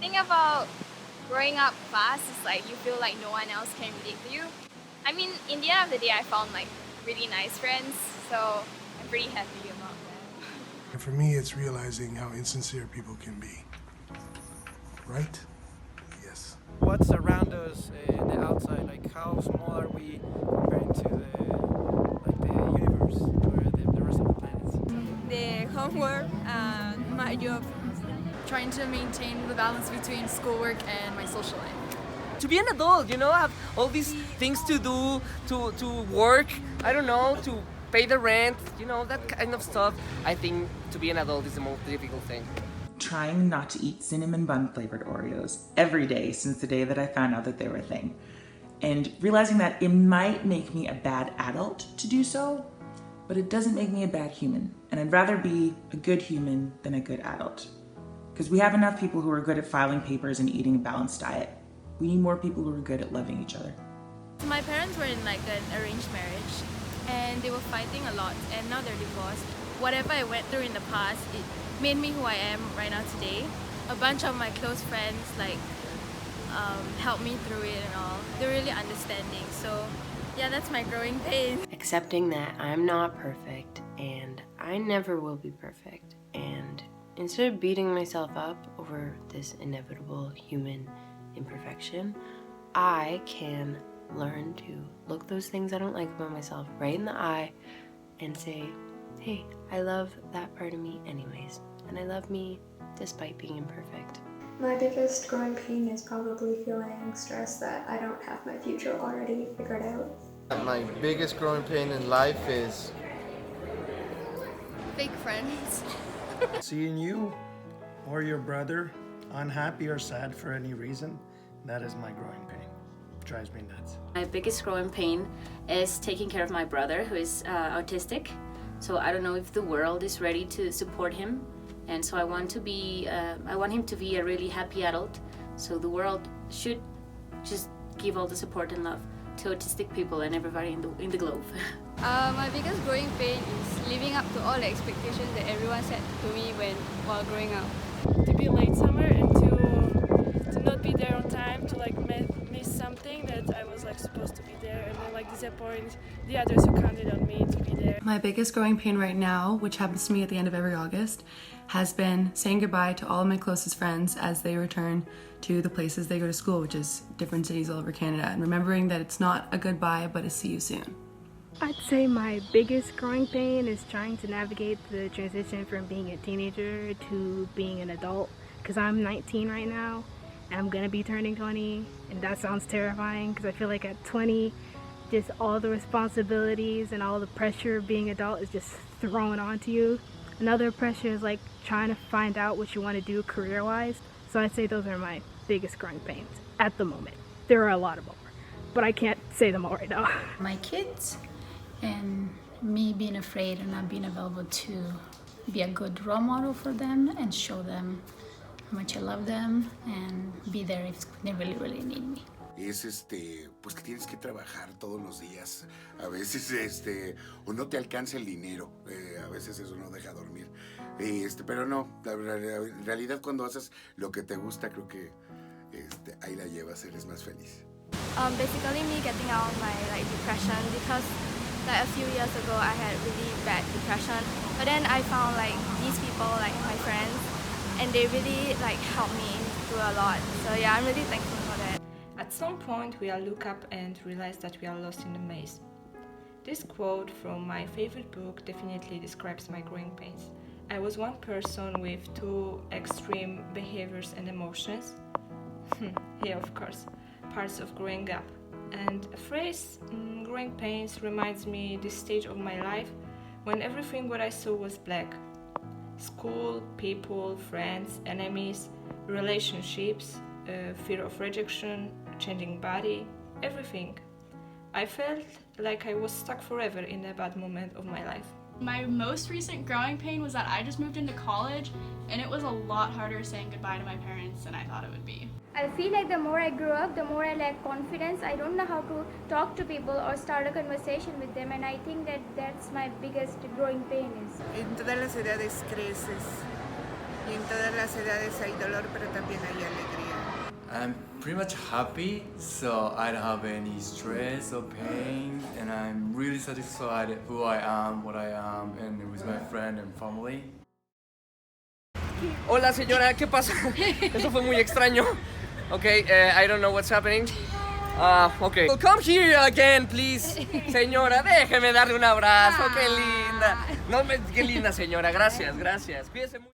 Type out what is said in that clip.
thing about growing up fast is like you feel like no one else can relate to you. I mean, in the end of the day, I found like really nice friends, so I'm pretty happy about that. And for me, it's realizing how insincere people can be. Right? Yes. What's around us in the outside, like how small are we compared to the universe or the rest of the planets? The homework and my job. Trying to maintain the balance between schoolwork and my social life. To be an adult, you know, have all these things to do, to work, I don't know, to pay the rent, you know, that kind of stuff. I think to be an adult is the most difficult thing. Trying not to eat cinnamon bun flavored Oreos every day since the day that I found out that they were a thing. And realizing that it might make me a bad adult to do so, but it doesn't make me a bad human. And I'd rather be a good human than a good adult. Because we have enough people who are good at filing papers and eating a balanced diet. We need more people who are good at loving each other. My parents were in like an arranged marriage and they were fighting a lot and now they're divorced. Whatever I went through in the past, it made me who I am right now today. A bunch of my close friends helped me through it and all. They're really understanding. So yeah, that's my growing pain. Accepting that I'm not perfect and I never will be perfect. And instead of beating myself up over this inevitable human imperfection, I can learn to look those things I don't like about myself right in the eye and say, hey, I love that part of me anyways, and I love me despite being imperfect. My biggest growing pain is probably feeling stressed that I don't have my future already figured out. My biggest growing pain in life is Fake friends. Seeing you or your brother unhappy or sad for any reason, that is my growing pain. It drives me nuts. My biggest growing pain is taking care of my brother who is autistic. So I don't know if the world is ready to support him. And so I want him to be a really happy adult. So the world should just give all the support and love to autistic people and everybody in the globe. My biggest growing pain is living up to all the expectations that everyone set to me while growing up. To be late somewhere and to not be there on time, to like miss something that I was like supposed to be there, and then like disappoint the others who counted on me to be there. My biggest growing pain right now, which happens to me at the end of every August, has been saying goodbye to all of my closest friends as they return to the places they go to school, which is different cities all over Canada, and remembering that it's not a goodbye but a see you soon. I'd say my biggest growing pain is trying to navigate the transition from being a teenager to being an adult, because I'm 19 right now and I'm gonna be turning 20, and that sounds terrifying because I feel like at 20 just all the responsibilities and all the pressure of being adult is just thrown onto you. Another pressure is like trying to find out what you want to do career-wise. So I'd say those are my biggest growing pains at the moment. There are a lot of more, but I can't say them all right now. My kids and me being afraid and not being available to be a good role model for them and show them how much I love them and be there if they really, really need me. Es pues que tienes que trabajar todos los días. A veces o no te alcanza el dinero, a veces eso no deja dormir. Pero no, en realidad cuando haces lo que te gusta, creo que ahí la llevas, eres más feliz. Basically me getting out of my depression, because a few years ago I had really bad depression, but then I found these people, my friends, and they really helped me through a lot. So yeah, I'm really thankful for that. At some point we all look up and realize that we are lost in the maze. This quote from my favorite book definitely describes my growing pains. I was one person with two extreme behaviors and emotions. Yeah, of course, parts of growing up. And a phrase, growing pains, reminds me this stage of my life when everything what I saw was black. School, people, friends, enemies, relationships, fear of rejection, changing body, everything. I felt like I was stuck forever in a bad moment of my life. My most recent growing pain was that I just moved into college, and it was a lot harder saying goodbye to my parents than I thought it would be. I feel like the more I grow up, the more I lack confidence. I don't know how to talk to people or start a conversation with them, and I think that that's my biggest growing pain is. En todas las edades creces Y en todas las edades hay dolor, pero también hay alegría. I'm pretty much happy, so I don't have any stress or pain, and I'm really satisfied who I am, what I am, and with my friend and family. Hola señora, ¿qué pasa? Eso fue muy extraño. Okay, I don't know what's happening. Okay. Well, come here again, please. Señora, déjeme darle un abrazo. Qué linda. No, qué linda señora. Gracias, gracias. Cuídese mucho.